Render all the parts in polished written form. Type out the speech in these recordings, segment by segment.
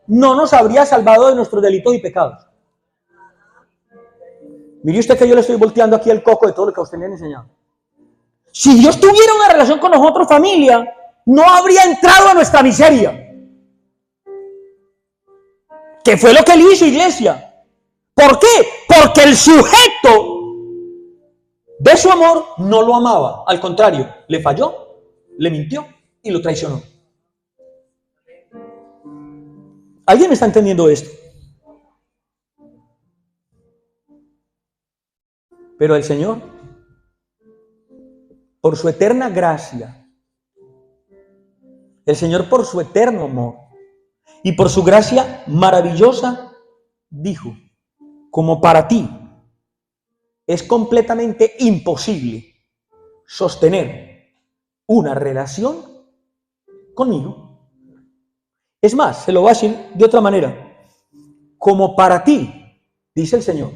no nos habría salvado de nuestros delitos y pecados. Mire usted que yo le estoy volteando aquí el coco de todo lo que a usted le han enseñado. Si Dios tuviera una relación con nosotros, familia, no habría entrado a nuestra miseria. ¿Qué fue lo que él hizo, iglesia? ¿Por qué? Porque el sujeto de su amor no lo amaba. Al contrario, le falló, le mintió y lo traicionó. ¿Alguien está entendiendo esto? Pero el Señor, por su eterna gracia, el Señor por su eterno amor y por su gracia maravillosa, dijo, como para ti es completamente imposible sostener una relación conmigo. Es más, se lo voy a decir de otra manera. Como para ti, dice el Señor,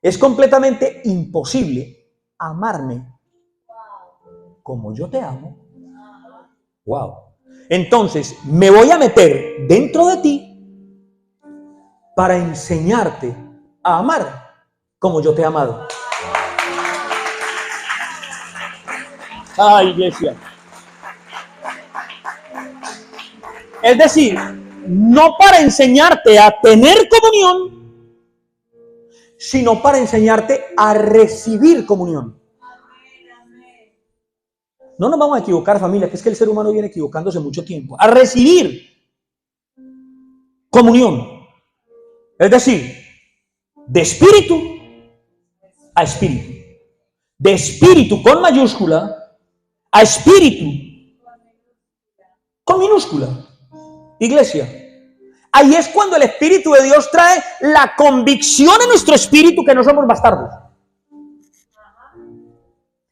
es completamente imposible amarme como yo te amo. Wow. Entonces, me voy a meter dentro de ti para enseñarte a amar como yo te he amado. Ay, iglesia. Es decir, no para enseñarte a tener comunión, sino para enseñarte a recibir comunión. No nos vamos a equivocar, familia, que es que el ser humano viene equivocándose mucho tiempo. A recibir comunión. Es decir, de espíritu a espíritu. De espíritu con mayúscula a espíritu con minúscula. Iglesia, ahí es cuando el Espíritu de Dios trae la convicción en nuestro espíritu que no somos bastardos.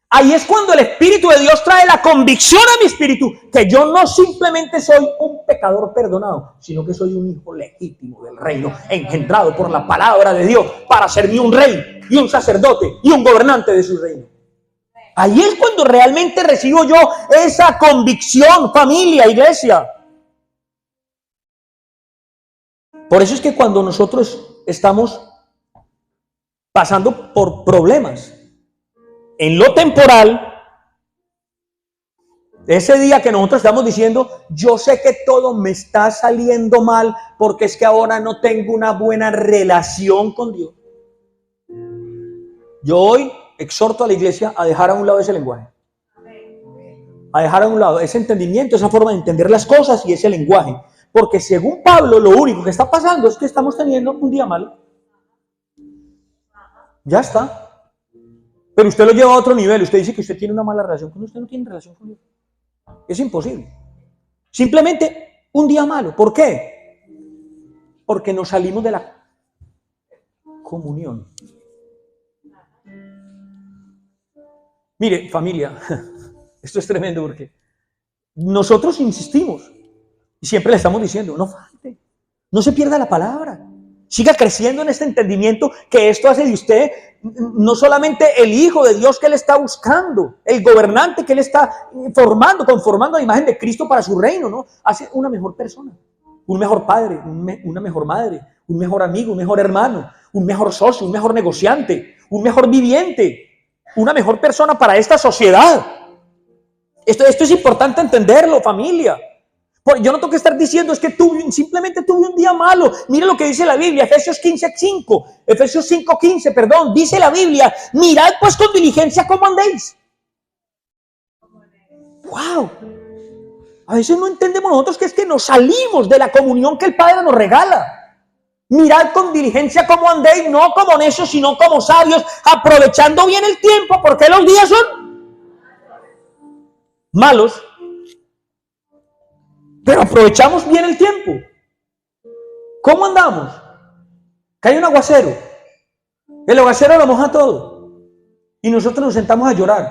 Ahí es cuando el Espíritu de Dios trae la convicción a mi espíritu que yo no simplemente soy un pecador perdonado, sino que soy un hijo legítimo del reino, engendrado por la palabra de Dios para serme un rey y un sacerdote y un gobernante de su reino. Ahí es cuando realmente recibo yo esa convicción, familia, iglesia. Por eso es que cuando nosotros estamos pasando por problemas en lo temporal, ese día que nosotros estamos diciendo, yo sé que todo me está saliendo mal porque es que ahora no tengo una buena relación con Dios. Yo hoy exhorto a la iglesia a dejar a un lado ese lenguaje. A dejar a un lado ese entendimiento, esa forma de entender las cosas y ese lenguaje. Porque según Pablo, lo único que está pasando es que estamos teniendo un día malo. Ya está. Pero usted lo lleva a otro nivel. Usted dice que usted tiene una mala relación con Dios. Usted no tiene relación con Dios. Es imposible. Simplemente un día malo. ¿Por qué? Porque nos salimos de la comunión. Mire, familia, esto es tremendo porque nosotros insistimos y siempre le estamos diciendo, no falte, no se pierda la palabra. Siga creciendo en este entendimiento que esto hace de usted no solamente el Hijo de Dios que Él está buscando, el gobernante que Él está conformando a la imagen de Cristo para su reino, ¿no? Hace una mejor persona, un mejor padre, una mejor madre, un mejor amigo, un mejor hermano, un mejor socio, un mejor negociante, un mejor viviente, una mejor persona para esta sociedad. Esto es importante entenderlo, familia. Yo no tengo que estar diciendo es que simplemente tuve un día malo. Mire lo que dice la Biblia, Efesios 5:15, perdón, dice la Biblia, mirad pues con diligencia cómo andéis. ¡Wow! A veces no entendemos nosotros que es que nos salimos de la comunión que el Padre nos regala. Mirad con diligencia cómo andéis, no como necios, sino como sabios, aprovechando bien el tiempo, porque los días son malos. Pero aprovechamos bien el tiempo. ¿Cómo andamos? Cae un aguacero. El aguacero lo moja todo. Y nosotros nos sentamos a llorar.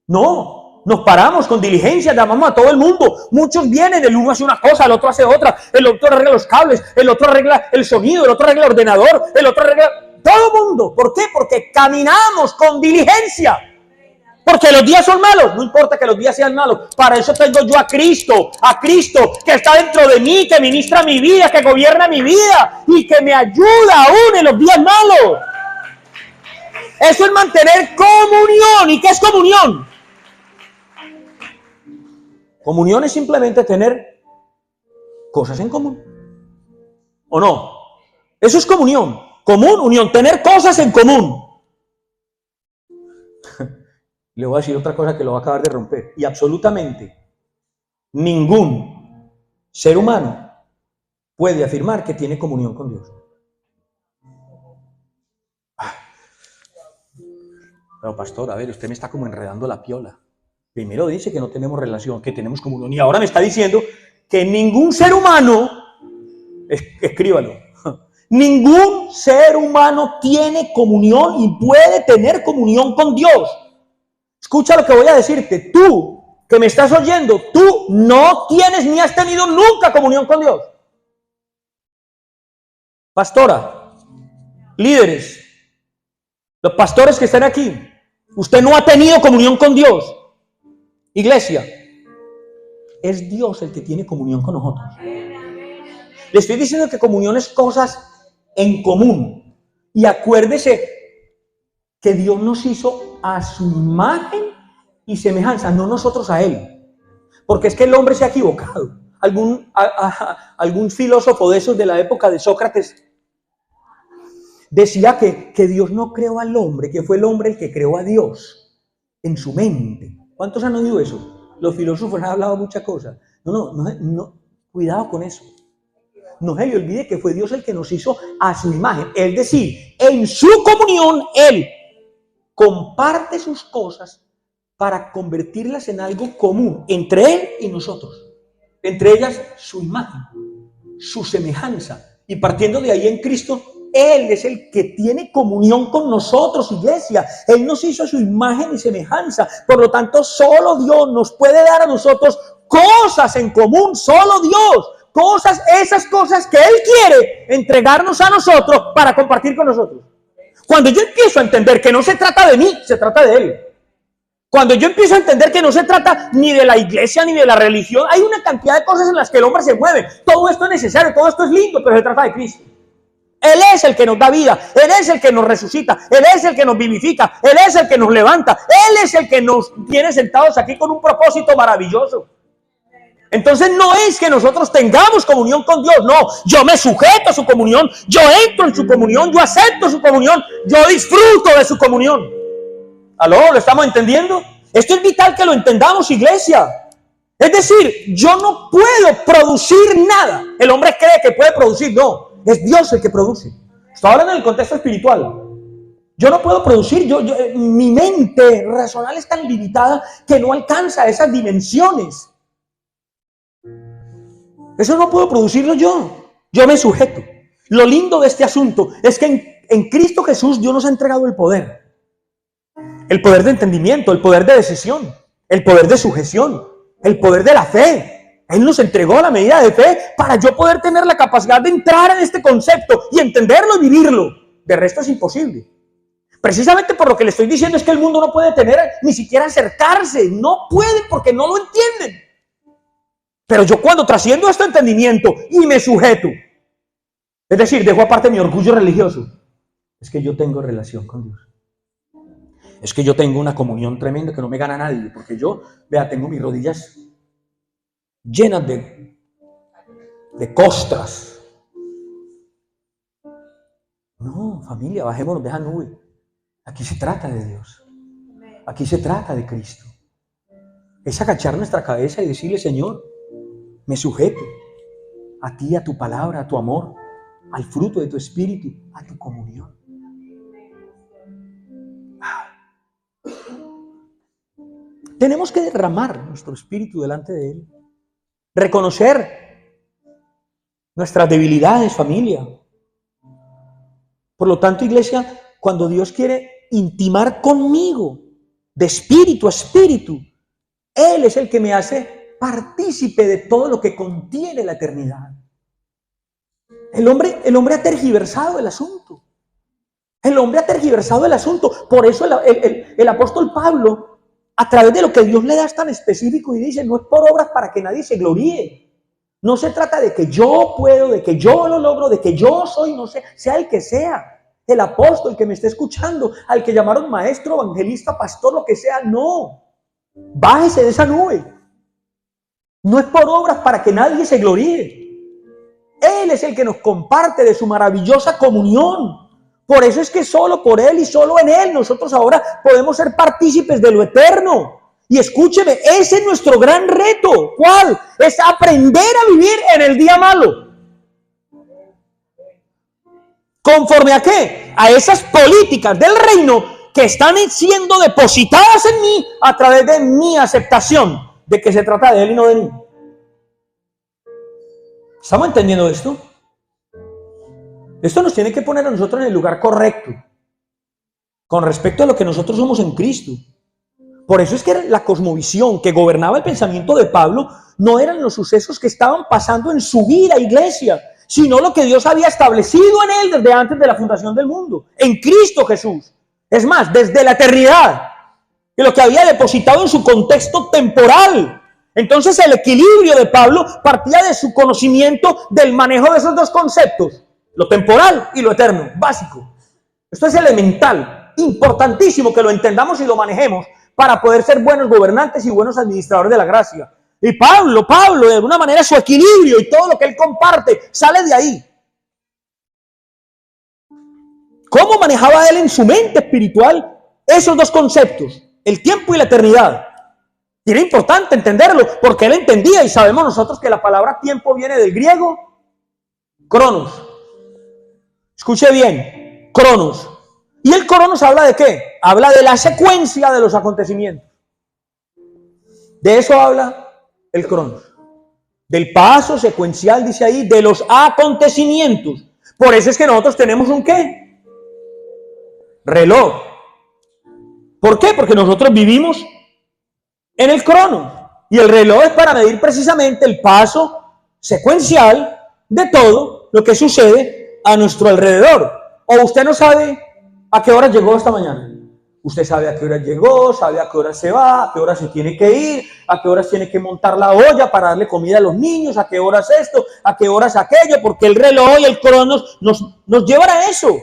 No, nos paramos con diligencia, llamamos a todo el mundo. Muchos vienen, el uno hace una cosa, el otro hace otra. El otro arregla los cables, el otro arregla el sonido, el otro arregla el ordenador, el otro arregla... Todo el mundo. ¿Por qué? Porque caminamos con diligencia. Porque los días son malos. No importa que los días sean malos. Para eso tengo yo a Cristo que está dentro de mí, que ministra mi vida, que gobierna mi vida y que me ayuda aún en los días malos. Eso es mantener comunión. ¿Y qué es comunión? Comunión es simplemente tener cosas en común. ¿O no? Eso es comunión. Común, unión, tener cosas en común. Le voy a decir otra cosa que lo va a acabar de romper. Y absolutamente ningún ser humano puede afirmar que tiene comunión con Dios. Pero pastor, a ver, usted me está como enredando la piola. Primero dice que no tenemos relación, que tenemos comunión. Y ahora me está diciendo que ningún ser humano, escríbalo, ningún ser humano tiene comunión y puede tener comunión con Dios. Escucha lo que voy a decirte. Tú, que me estás oyendo, tú no tienes ni has tenido nunca comunión con Dios. Pastora, líderes, los pastores que están aquí, usted no ha tenido comunión con Dios. Iglesia, es Dios el que tiene comunión con nosotros. Le estoy diciendo que comunión es cosas en común. Y acuérdese que Dios nos hizo a su imagen y semejanza, no nosotros a Él. Porque es que el hombre se ha equivocado. Algún filósofo de esos de la época de Sócrates decía que Dios no creó al hombre, que fue el hombre el que creó a Dios en su mente. ¿Cuántos han oído eso? Los filósofos han hablado muchas cosas. No, cuidado con eso. No se le olvide que fue Dios el que nos hizo a su imagen. Es decir, en su comunión, Él comparte sus cosas para convertirlas en algo común entre Él y nosotros. Entre ellas, su imagen, su semejanza. Y partiendo de ahí en Cristo, Él es el que tiene comunión con nosotros, iglesia. Él nos hizo a su imagen y semejanza. Por lo tanto, solo Dios nos puede dar a nosotros cosas en común. Solo Dios. Esas cosas que Él quiere entregarnos a nosotros para compartir con nosotros. Cuando yo empiezo a entender que no se trata de mí, se trata de Él. Cuando yo empiezo a entender que no se trata ni de la iglesia ni de la religión, hay una cantidad de cosas en las que el hombre se mueve. Todo esto es necesario, todo esto es lindo, pero se trata de Cristo. Él es el que nos da vida, Él es el que nos resucita, Él es el que nos vivifica, Él es el que nos levanta, Él es el que nos tiene sentados aquí con un propósito maravilloso. Entonces no es que nosotros tengamos comunión con Dios, no, yo me sujeto a su comunión, yo entro en su comunión, yo acepto su comunión, yo disfruto de su comunión. ¿Aló? ¿Lo estamos entendiendo? Esto es vital que lo entendamos, iglesia. Es decir, yo no puedo producir nada. El hombre cree que puede producir, no, es Dios el que produce. Estoy hablando en el contexto espiritual. Yo no puedo producir, mi mente racional es tan limitada que no alcanza esas dimensiones. Eso no puedo producirlo yo me sujeto. Lo lindo de este asunto es que en Cristo Jesús Dios nos ha entregado el poder de entendimiento, el poder de decisión, el poder de sujeción, el poder de la fe. Él nos entregó la medida de fe para yo poder tener la capacidad de entrar en este concepto y entenderlo y vivirlo. De resto es imposible. Precisamente por lo que le estoy diciendo es que el mundo no puede tener ni siquiera acercarse, no puede porque no lo entienden. Pero yo cuando trasciendo este entendimiento y me sujeto, es decir, dejo aparte mi orgullo religioso, es que yo tengo relación con Dios. Es que yo tengo una comunión tremenda que no me gana nadie, porque yo, tengo mis rodillas llenas de costras. No, familia, bajémonos de esa nube. Aquí se trata de Dios. Aquí se trata de Cristo. Es agachar nuestra cabeza y decirle, Señor, me sujeto a ti, a tu palabra, a tu amor, al fruto de tu espíritu, a tu comunión. Tenemos que derramar nuestro espíritu delante de Él. Reconocer nuestras debilidades, familia. Por lo tanto, iglesia, cuando Dios quiere intimar conmigo de espíritu a espíritu, Él es el que me hace partícipe de todo lo que contiene la eternidad. El hombre ha tergiversado el asunto. El hombre ha tergiversado el asunto. Por eso el apóstol Pablo a través de lo que Dios le da es tan específico y dice, no es por obras para que nadie se gloríe. No se trata de que yo puedo, de que yo lo logro, de que yo soy, no sé, sea el que sea, el apóstol que me esté escuchando, al que llamaron maestro, evangelista, pastor, lo que sea, no. Bájese de esa nube. No es por obras para que nadie se gloríe. Él es el que nos comparte de su maravillosa comunión. Por eso es que solo por Él y solo en Él nosotros ahora podemos ser partícipes de lo eterno. Y escúcheme, ese es nuestro gran reto. ¿Cuál? Es aprender a vivir en el día malo. ¿Conforme a qué? A esas políticas del reino que están siendo depositadas en mí a través de mi aceptación de que se trata de Él y no de mí. ¿Estamos entendiendo esto? Esto nos tiene que poner a nosotros en el lugar correcto con respecto a lo que nosotros somos en Cristo. Por eso es que la cosmovisión que gobernaba el pensamiento de Pablo no eran los sucesos que estaban pasando en su vida, iglesia, sino lo que Dios había establecido en él desde antes de la fundación del mundo, en Cristo Jesús. Es más, desde la eternidad, y lo que había depositado en su contexto temporal. Entonces el equilibrio de Pablo partía de su conocimiento del manejo de esos dos conceptos, lo temporal y lo eterno, básico. Esto es elemental, importantísimo que lo entendamos y lo manejemos para poder ser buenos gobernantes y buenos administradores de la gracia. Y Pablo, de alguna manera su equilibrio y todo lo que él comparte sale de ahí. ¿Cómo manejaba él en su mente espiritual esos dos conceptos, el tiempo y la eternidad? Y era importante entenderlo porque él entendía, y sabemos nosotros que la palabra tiempo viene del griego cronos. Escuche bien, cronos. ¿Y el cronos habla de qué? Habla de la secuencia de los acontecimientos. De eso habla el cronos. Del paso secuencial, dice ahí, de los acontecimientos. Por eso es que nosotros tenemos un ¿qué? Reloj. ¿Por qué? Porque nosotros vivimos en el cronos. Y el reloj es para medir precisamente el paso secuencial de todo lo que sucede a nuestro alrededor. ¿O usted no sabe a qué hora llegó esta mañana? Usted sabe a qué hora llegó, sabe a qué hora se va, a qué hora se tiene que ir, a qué horas tiene que montar la olla para darle comida a los niños, a qué horas esto, a qué horas aquello, porque el reloj y el cronos nos llevan a eso.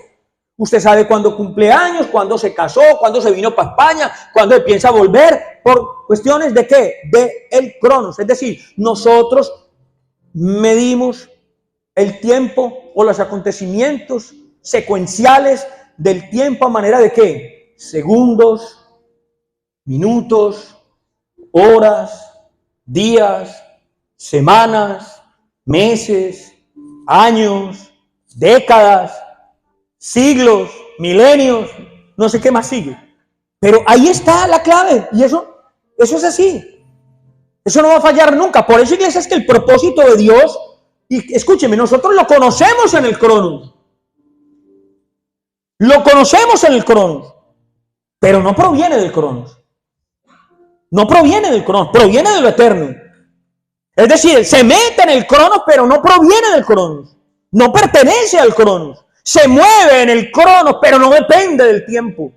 Usted sabe cuándo cumple años, cuándo se casó, cuándo se vino para España, cuándo piensa volver, por cuestiones de ¿qué? De el cronos. Es decir, nosotros medimos el tiempo o los acontecimientos secuenciales del tiempo a manera de ¿qué? Segundos, minutos, horas, días, semanas, meses, años, décadas, siglos, milenios, no sé qué más sigue. Pero ahí está la clave y eso es así. Eso no va a fallar nunca. Por eso, iglesia, es que el propósito de Dios, y escúcheme, nosotros lo conocemos en el cronos. Lo conocemos en el cronos, pero no proviene del cronos. No proviene del cronos, proviene de lo eterno. Es decir, se mete en el cronos, pero no proviene del cronos. No pertenece al cronos. Se mueve en el cronos, pero no depende del tiempo.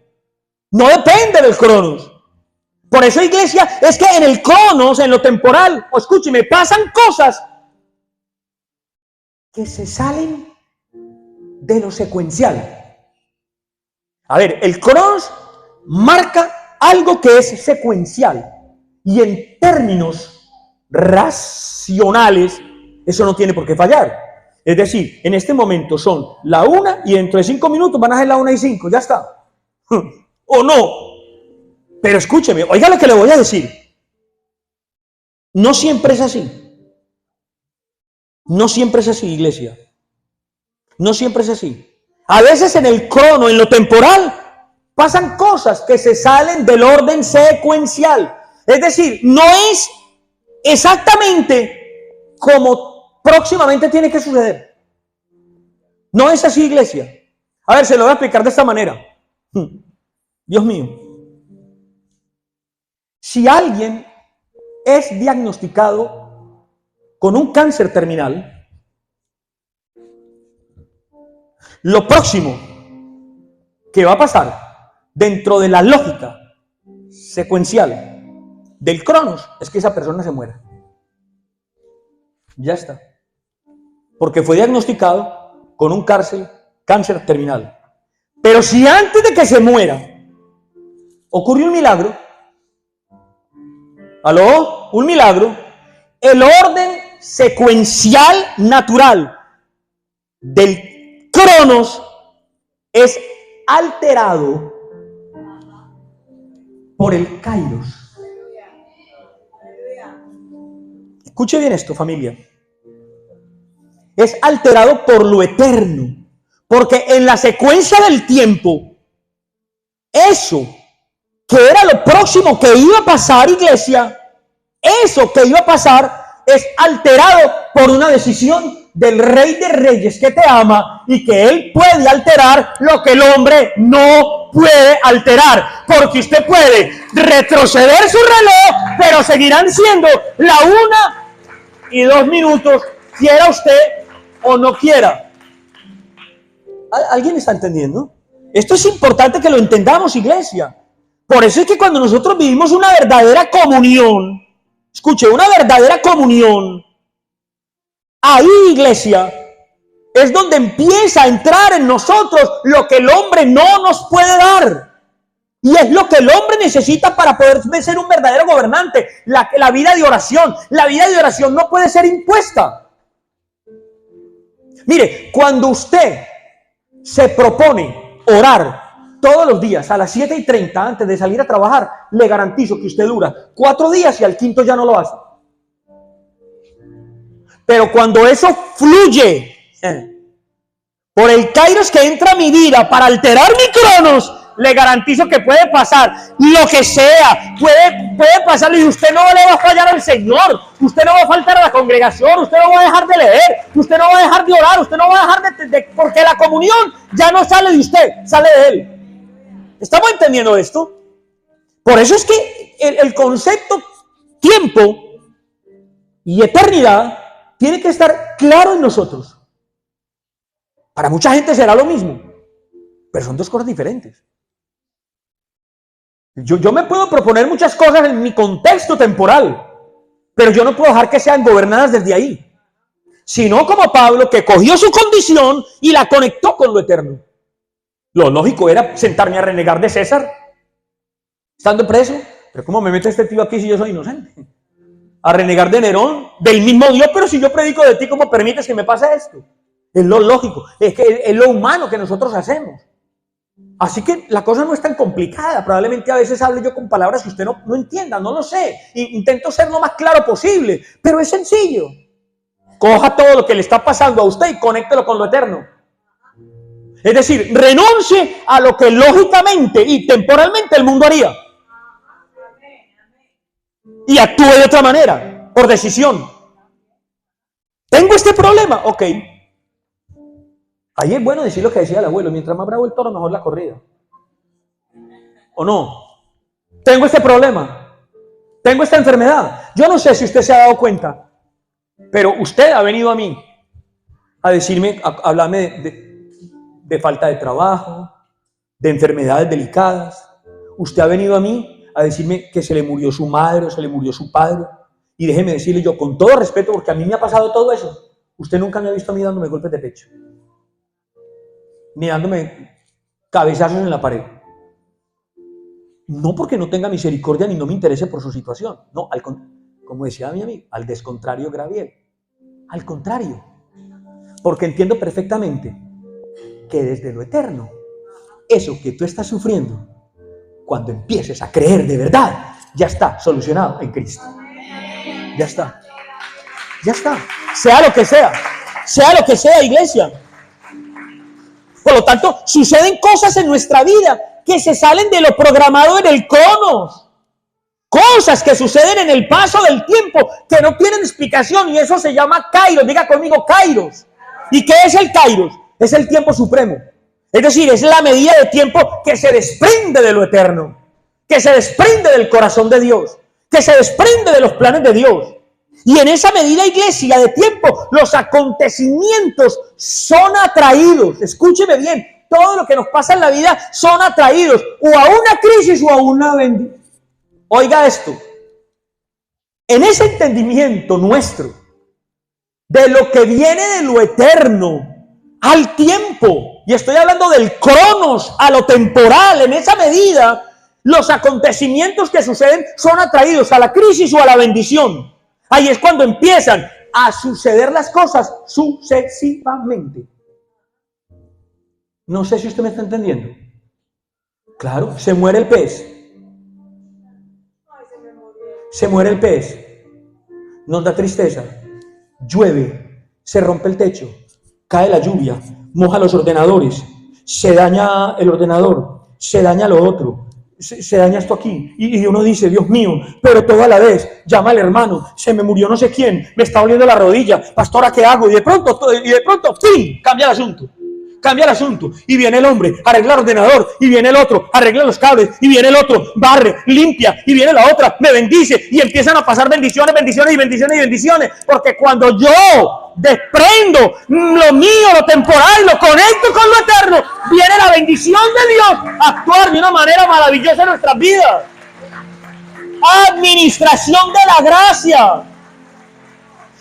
No depende del cronos. Por eso, iglesia, es que en el cronos, en lo temporal, o escúcheme, pasan cosas que se salen de lo secuencial. A ver, el cronos marca algo que es secuencial. Y en términos racionales, eso no tiene por qué fallar. Es decir, en este momento son la 1 y dentro de 5 minutos van a ser la 1:05, ya está. ¿O no? Pero escúcheme, oiga lo que le voy a decir. No siempre es así. No siempre es así, iglesia. No siempre es así. A veces en el crono, en lo temporal, pasan cosas que se salen del orden secuencial. Es decir, no es exactamente como próximamente tiene que suceder. No es así, iglesia. A ver, se lo voy a explicar de esta manera. Dios mío. Si alguien es diagnosticado con un cáncer terminal, lo próximo que va a pasar dentro de la lógica secuencial del cronos es que esa persona se muera. Ya está. Porque fue diagnosticado con un cáncer terminal. Pero si antes de que se muera ocurrió un milagro, ¿aló? Un milagro, el orden secuencial natural del cronos es alterado por el kairos. Escuche bien esto, familia. Es alterado por lo eterno. Porque en la secuencia del tiempo, eso que era lo próximo que iba a pasar, iglesia, eso que iba a pasar es alterado por una decisión del Rey de Reyes que te ama y que Él puede alterar lo que el hombre no puede alterar. Porque usted puede retroceder su reloj, pero seguirán siendo la 1:02, quiera usted o no quiera. ¿Alguien está entendiendo? Esto es importante que lo entendamos, iglesia. Por eso es que cuando nosotros vivimos una verdadera comunión, escuche, una verdadera comunión, ahí, iglesia, es donde empieza a entrar en nosotros lo que el hombre no nos puede dar. Y es lo que el hombre necesita para poder ser un verdadero gobernante. La vida de oración. La vida de oración no puede ser impuesta. Mire, cuando usted se propone orar todos los días a las 7:30 antes de salir a trabajar, le garantizo que usted dura 4 días y al quinto ya no lo hace. Pero cuando eso fluye por el kairos que entra a mi vida para alterar mi cronos, le garantizo que puede pasar lo que sea, puede pasar y usted no le va a fallar al Señor, usted no va a faltar a la congregación, usted no va a dejar de leer, usted no va a dejar de orar, usted no va a dejar porque la comunión ya no sale de usted, sale de Él. ¿Estamos entendiendo esto? Por eso es que el concepto tiempo y eternidad tiene que estar claro en nosotros. Para mucha gente será lo mismo, pero son dos cosas diferentes. Yo me puedo proponer muchas cosas en mi contexto temporal, pero yo no puedo dejar que sean gobernadas desde ahí. Sino como Pablo, que cogió su condición y la conectó con lo eterno. Lo lógico era sentarme a renegar de César, estando preso. Pero ¿cómo me mete este tío aquí si yo soy inocente? A renegar de Nerón, del mismo Dios, pero si yo predico de ti, ¿cómo permites que me pase esto? Es lo lógico, es lo humano que nosotros hacemos. Así que la cosa no es tan complicada. Probablemente a veces hable yo con palabras que usted no entienda, no lo sé. Intento ser lo más claro posible, pero es sencillo. Coja todo lo que le está pasando a usted y conéctelo con lo eterno. Es decir, renuncie a lo que lógicamente y temporalmente el mundo haría. Y actúe de otra manera, por decisión. ¿Tengo este problema? Ok. Ahí es bueno decir lo que decía el abuelo, mientras más bravo el toro, mejor la corrida. ¿O no? Tengo este problema, tengo esta enfermedad. Yo no sé si usted se ha dado cuenta, pero usted ha venido a mí a decirme, a hablarme de falta de trabajo, de enfermedades delicadas. Usted ha venido a mí a decirme que se le murió su madre o se le murió su padre. Y déjeme decirle yo, con todo respeto, porque a mí me ha pasado todo eso, usted nunca me ha visto a mí dándome golpes de pecho, ni dándome cabezazos en la pared. No porque no tenga misericordia ni no me interese por su situación. No, como decía mi amigo, al descontrario Graviel. Al contrario. Porque entiendo perfectamente que desde lo eterno, eso que tú estás sufriendo, cuando empieces a creer de verdad, ya está solucionado en Cristo. Ya está. Ya está. Sea lo que sea. Sea lo que sea, iglesia. Por lo tanto, suceden cosas en nuestra vida que se salen de lo programado en el cronos. Cosas que suceden en el paso del tiempo que no tienen explicación y eso se llama kairos. Diga conmigo, kairos. ¿Y qué es el kairos? Es el tiempo supremo. Es decir, es la medida de tiempo que se desprende de lo eterno, que se desprende del corazón de Dios, que se desprende de los planes de Dios. Y en esa medida, iglesia, de tiempo, los acontecimientos son atraídos. Escúcheme bien, todo lo que nos pasa en la vida son atraídos o a una crisis o a una bendición. Oiga esto. En ese entendimiento nuestro de lo que viene de lo eterno al tiempo, y estoy hablando del cronos a lo temporal, en esa medida los acontecimientos que suceden son atraídos a la crisis o a la bendición. Ahí es cuando empiezan a suceder las cosas sucesivamente. No sé si usted me está entendiendo. Claro, se muere el pez. Se muere el pez. Nos da tristeza. Llueve. Se rompe el techo. Cae la lluvia. Moja los ordenadores. Se daña el ordenador. Se daña lo otro. Se daña esto aquí, y uno dice, Dios mío, pero todo a la vez, llama al hermano, se me murió no sé quién, me está doliendo la rodilla, pastora, ¿qué hago? Y de pronto, ¡pim!, cambia el asunto, y viene el hombre, arregla el ordenador, y viene el otro, arregla los cables, y viene el otro, barre, limpia, y viene la otra, me bendice, y empiezan a pasar bendiciones, porque cuando yo desprendo lo mío, lo temporal, lo conecto con lo eterno, viene la bendición de Dios a actuar de una manera maravillosa en nuestras vidas. Administración de la gracia.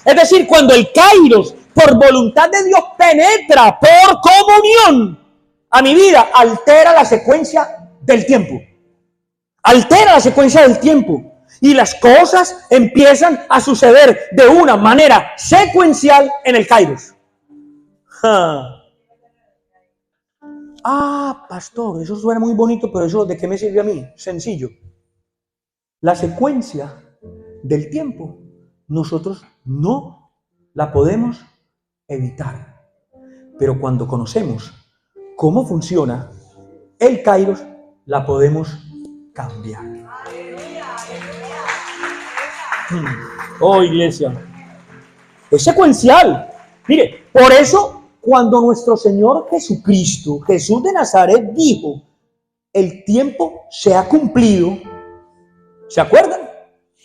Es decir, cuando el Kairos, por voluntad de Dios, penetra por comunión a mi vida, altera la secuencia del tiempo. Y las cosas empiezan a suceder de una manera secuencial en el Kairos. Pastor, eso suena muy bonito, pero eso ¿de qué me sirve a mí? Sencillo. La secuencia del tiempo nosotros no la podemos evitar. Pero cuando conocemos cómo funciona el Kairos, la podemos cambiar. Oh, iglesia, es secuencial. Mire, por eso cuando nuestro Señor Jesucristo, Jesús de Nazaret, dijo, el tiempo se ha cumplido, ¿se acuerdan?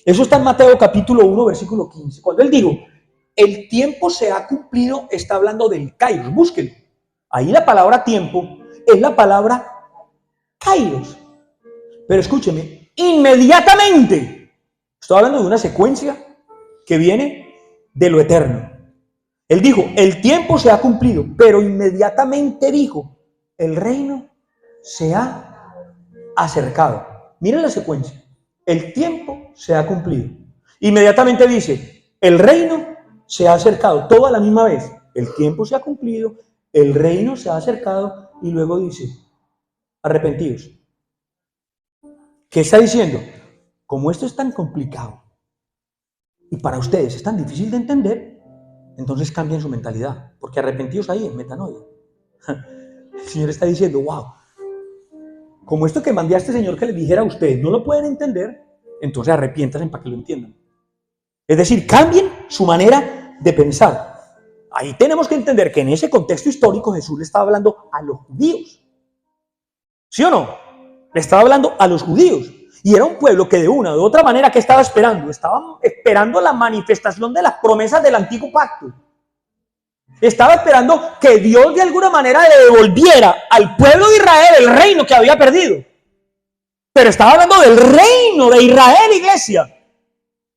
Eso está en Mateo capítulo 1, versículo 15. Cuando Él dijo, el tiempo se ha cumplido, está hablando del Kairos, búsquenlo. Ahí la palabra tiempo es la palabra Kairos. Pero escúcheme, inmediatamente, estoy hablando de una secuencia que viene de lo eterno. Él dijo, el tiempo se ha cumplido, pero inmediatamente dijo, el reino se ha acercado. Miren la secuencia. El tiempo se ha cumplido. Inmediatamente dice, el reino se ha acercado. Todo a la misma vez. El tiempo se ha cumplido, el reino se ha acercado y luego dice, arrepentidos. ¿Qué está diciendo? Como esto es tan complicado y para ustedes es tan difícil de entender, entonces cambien su mentalidad, porque arrepentidos ahí es metanoia. El Señor está diciendo, wow, como esto que mandé a este Señor que les dijera a ustedes no lo pueden entender, entonces arrepiéntanse para que lo entiendan. Es decir, cambien su manera de pensar. Ahí tenemos que entender que en ese contexto histórico Jesús le estaba hablando a los judíos. ¿Sí o no? Le estaba hablando a los judíos. Y era un pueblo que de una u otra manera, ¿qué estaba esperando? Estaban esperando la manifestación de las promesas del antiguo pacto. Estaba esperando que Dios de alguna manera le devolviera al pueblo de Israel el reino que había perdido. Pero estaba hablando del reino de Israel, iglesia.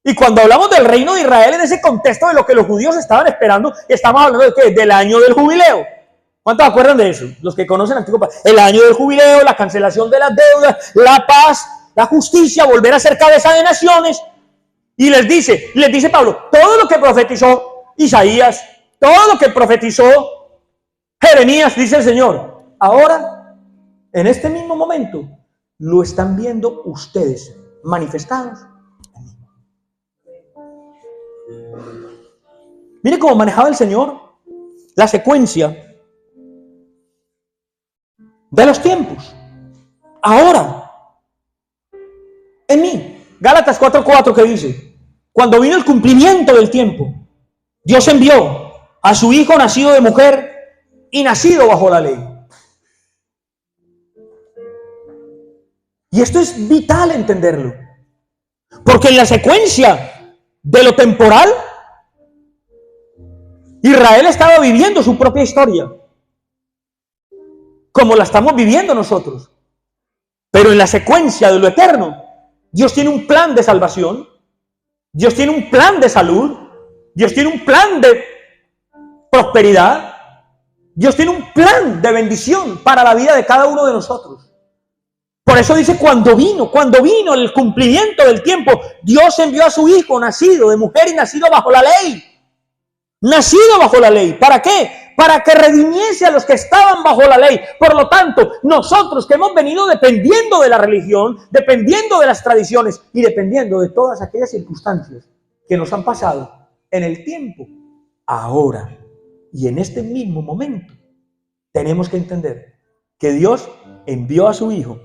Y cuando hablamos del reino de Israel en ese contexto de lo que los judíos estaban esperando, estamos hablando de ¿qué? Del año del jubileo. ¿Cuántos acuerdan de eso? Los que conocen el antiguo pacto. El año del jubileo, la cancelación de las deudas, la paz, la justicia, volver a ser cabeza de naciones. Y les dice Pablo, todo lo que profetizó Isaías, todo lo que profetizó Jeremías, dice el Señor, ahora, en este mismo momento, lo están viendo ustedes manifestados en mí. Mire cómo manejaba el Señor la secuencia de los tiempos. Ahora, en mí. Gálatas 4:4 que dice, cuando vino el cumplimiento del tiempo, Dios envió a su Hijo nacido de mujer y nacido bajo la ley. Y esto es vital entenderlo. Porque en la secuencia de lo temporal, Israel estaba viviendo su propia historia, como la estamos viviendo nosotros. Pero en la secuencia de lo eterno, Dios tiene un plan de salvación. Dios tiene un plan de salud. Dios tiene un plan de prosperidad. Dios tiene un plan de bendición para la vida de cada uno de nosotros. Por eso dice, cuando vino el cumplimiento del tiempo, Dios envió a su Hijo, nacido de mujer y nacido bajo la ley. Nacido bajo la ley. ¿Para qué? Para que redimiese a los que estaban bajo la ley. Por lo tanto, nosotros que hemos venido dependiendo de la religión, dependiendo de las tradiciones y dependiendo de todas aquellas circunstancias que nos han pasado en el tiempo, ahora y en este mismo momento, tenemos que entender que Dios envió a su Hijo,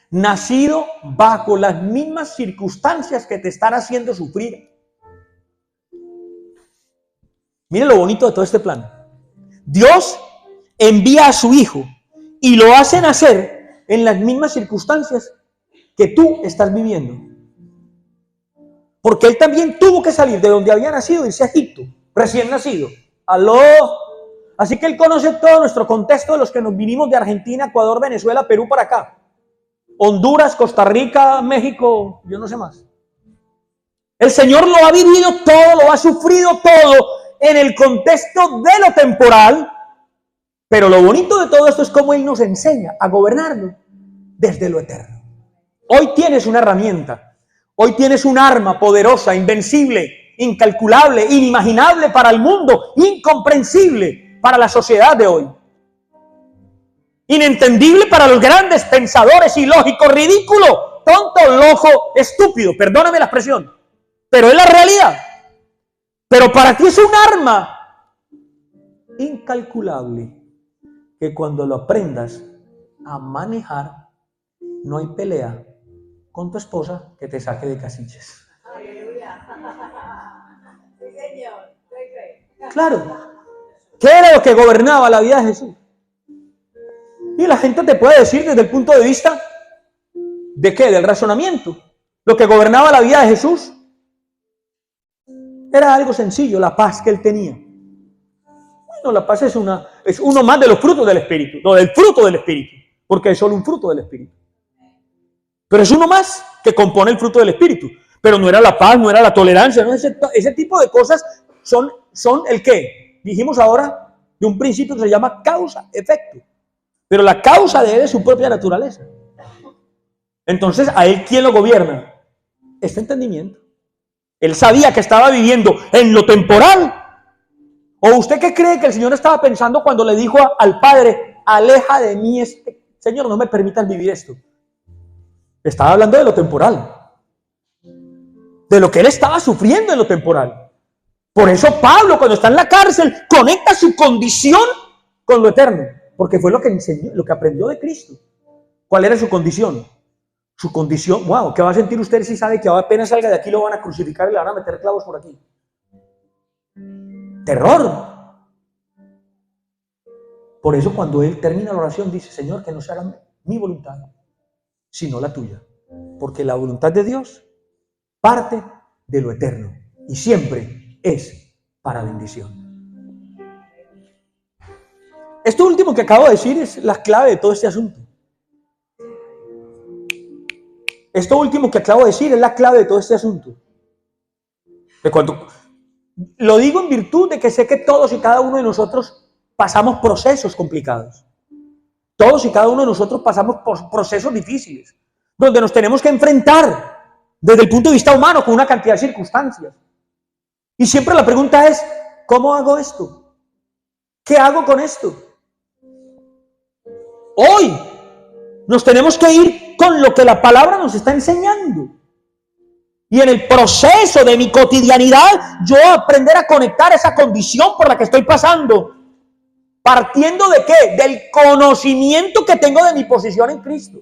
nacido bajo las mismas circunstancias que te están haciendo sufrir. Miren lo bonito de todo este plan. Dios envía a su Hijo y lo hace nacer en las mismas circunstancias que tú estás viviendo. Porque Él también tuvo que salir de donde había nacido, irse a Egipto, recién nacido. ¡Aló! Así que Él conoce todo nuestro contexto de los que nos vinimos de Argentina, Ecuador, Venezuela, Perú para acá. Honduras, Costa Rica, México, yo no sé más. El Señor lo ha vivido todo, lo ha sufrido todo en el contexto de lo temporal, pero lo bonito de todo esto es cómo Él nos enseña a gobernarlo desde lo eterno. Hoy tienes una herramienta, hoy tienes un arma poderosa, invencible, incalculable, inimaginable para el mundo, incomprensible para la sociedad de hoy. Inentendible para los grandes pensadores, ilógico, ridículo, tonto, loco, estúpido, perdóname la expresión, pero es la realidad. Pero para ti es un arma incalculable que cuando lo aprendas a manejar, no hay pelea con tu esposa que te saque de casillas. Aleluya. Sí, señor. Claro. ¿Qué era lo que gobernaba la vida de Jesús? Y la gente te puede decir desde el punto de vista ¿de qué? Del razonamiento. Lo que gobernaba la vida de Jesús era algo sencillo, la paz que Él tenía. Bueno, la paz es uno más de los frutos del Espíritu, no del fruto del Espíritu, porque es solo un fruto del Espíritu. Pero es uno más que compone el fruto del Espíritu. Pero no era la paz, no era la tolerancia, no, ese tipo de cosas son el qué. Dijimos ahora de un principio que se llama causa-efecto. Pero la causa de Él es su propia naturaleza. Entonces, ¿a Él quién lo gobierna? Este entendimiento. Él sabía que estaba viviendo en lo temporal. ¿O usted qué cree que el Señor estaba pensando cuando le dijo al Padre, aleja de mí Señor, no me permitas vivir esto? Estaba hablando de lo temporal. De lo que Él estaba sufriendo en lo temporal. Por eso Pablo, cuando está en la cárcel, conecta su condición con lo eterno. Porque fue lo que enseñó, lo que aprendió de Cristo. ¿Cuál era su condición? Su condición, wow, ¿qué va a sentir usted si sabe que apenas salga de aquí lo van a crucificar y le van a meter clavos por aquí? Terror. Por eso cuando Él termina la oración dice, Señor, que no se haga mi voluntad, sino la tuya. Porque la voluntad de Dios parte de lo eterno y siempre es para bendición. Esto último que acabo de decir es la clave de todo este asunto. Esto último que acabo de decir es la clave de todo este asunto. Lo digo en virtud de que sé que todos y cada uno de nosotros pasamos procesos complicados. Todos y cada uno de nosotros pasamos por procesos difíciles, donde nos tenemos que enfrentar desde el punto de vista humano con una cantidad de circunstancias. Y siempre la pregunta es, ¿cómo hago esto? ¿Qué hago con esto? Hoy nos tenemos que ir con lo que la palabra nos está enseñando. Y en el proceso de mi cotidianidad, yo aprender a conectar esa condición por la que estoy pasando. ¿Partiendo de qué? Del conocimiento que tengo de mi posición en Cristo.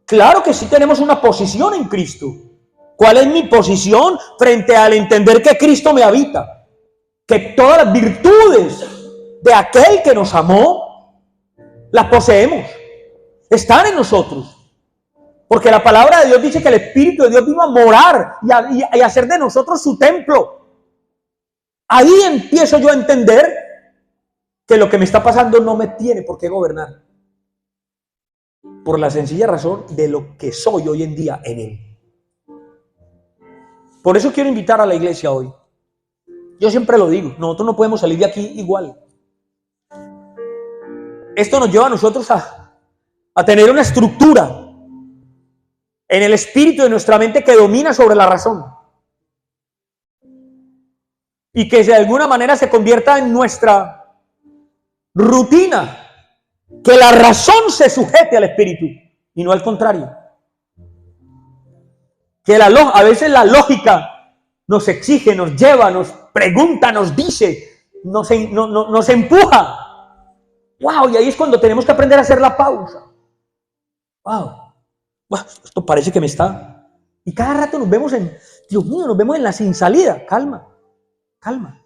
Claro que sí tenemos una posición en Cristo. ¿Cuál es mi posición frente al entender que Cristo me habita? Que todas las virtudes de aquel que nos amó las poseemos, están en nosotros. Porque la palabra de Dios dice que el Espíritu de Dios vino a morar y a hacer de nosotros su templo. Ahí empiezo yo a entender que lo que me está pasando no me tiene por qué gobernar. por la sencilla razón de lo que soy hoy en día en Él. Por eso quiero invitar a la iglesia hoy. Yo siempre lo digo, nosotros no podemos salir de aquí igual. Esto nos lleva a nosotros a tener una estructura en el espíritu de nuestra mente que domina sobre la razón. Y que de alguna manera se convierta en nuestra rutina. Que la razón se sujete al espíritu y no al contrario. Que a veces la lógica nos exige, nos lleva, nos pregunta, nos dice, nos empuja. ¡Wow! Y ahí es cuando tenemos que aprender a hacer la pausa. ¡Wow! Esto parece que me está... Y cada rato nos vemos Dios mío, nos vemos en la sin salida. Calma, calma,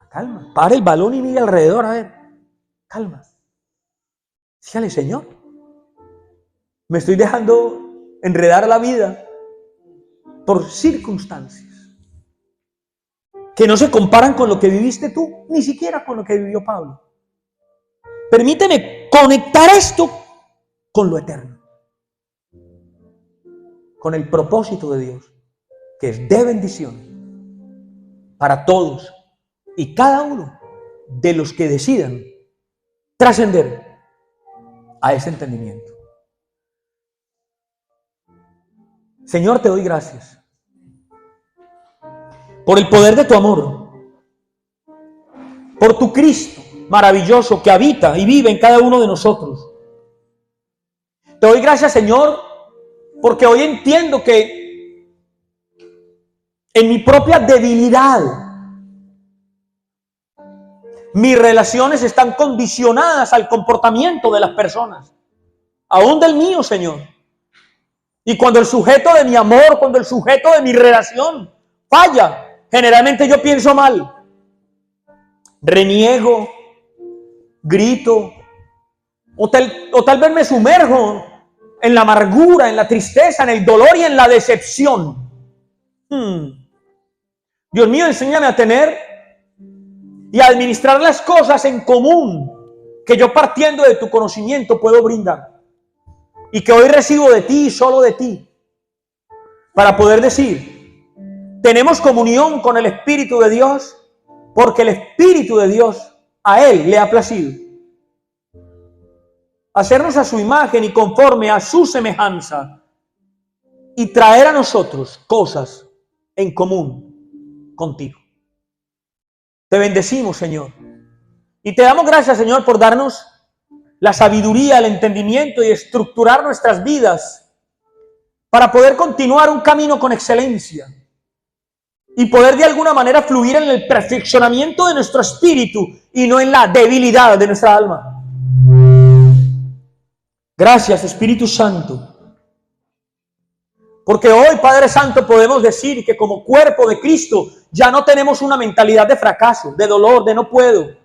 calma. Para el balón y mira alrededor, a ver. Calma. Dígale, Señor, me estoy dejando enredar la vida por circunstancias que no se comparan con lo que viviste tú, ni siquiera con lo que vivió Pablo. Permíteme conectar esto con lo eterno, con el propósito de Dios, que es de bendición para todos y cada uno de los que decidan trascender a ese entendimiento. Señor, te doy gracias por el poder de tu amor, por tu Cristo maravilloso que habita y vive en cada uno de nosotros. Te doy gracias, Señor, porque hoy entiendo que en mi propia debilidad mis relaciones están condicionadas al comportamiento de las personas, aún del mío, Señor. Y cuando el sujeto de mi amor, cuando el sujeto de mi relación falla, generalmente yo pienso mal, reniego, grito, o tal vez me sumerjo en la amargura, en la tristeza, en el dolor y en la decepción. Dios mío, enséñame a tener y a administrar las cosas en común que yo, partiendo de tu conocimiento, puedo brindar. Y que hoy recibo de ti y solo de ti, para poder decir, tenemos comunión con el Espíritu de Dios, porque el Espíritu de Dios a Él le ha placido hacernos a su imagen y conforme a su semejanza, y traer a nosotros cosas en común contigo. Te bendecimos, Señor, y te damos gracias, Señor, por darnos la sabiduría, el entendimiento y estructurar nuestras vidas para poder continuar un camino con excelencia y poder de alguna manera fluir en el perfeccionamiento de nuestro espíritu y no en la debilidad de nuestra alma. Gracias, Espíritu Santo, porque hoy, Padre Santo, podemos decir que como cuerpo de Cristo ya no tenemos una mentalidad de fracaso, de dolor, de no puedo.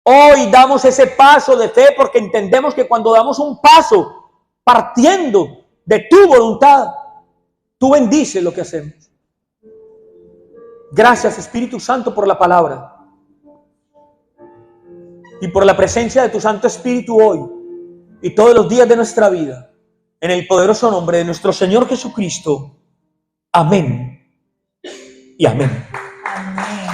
Hoy damos ese paso de fe porque entendemos que cuando damos un paso partiendo de tu voluntad, tú bendices lo que hacemos. Gracias, Espíritu Santo, por la palabra y por la presencia de tu Santo Espíritu hoy y todos los días de nuestra vida, en el poderoso nombre de nuestro Señor Jesucristo. Amén y amén. Amén.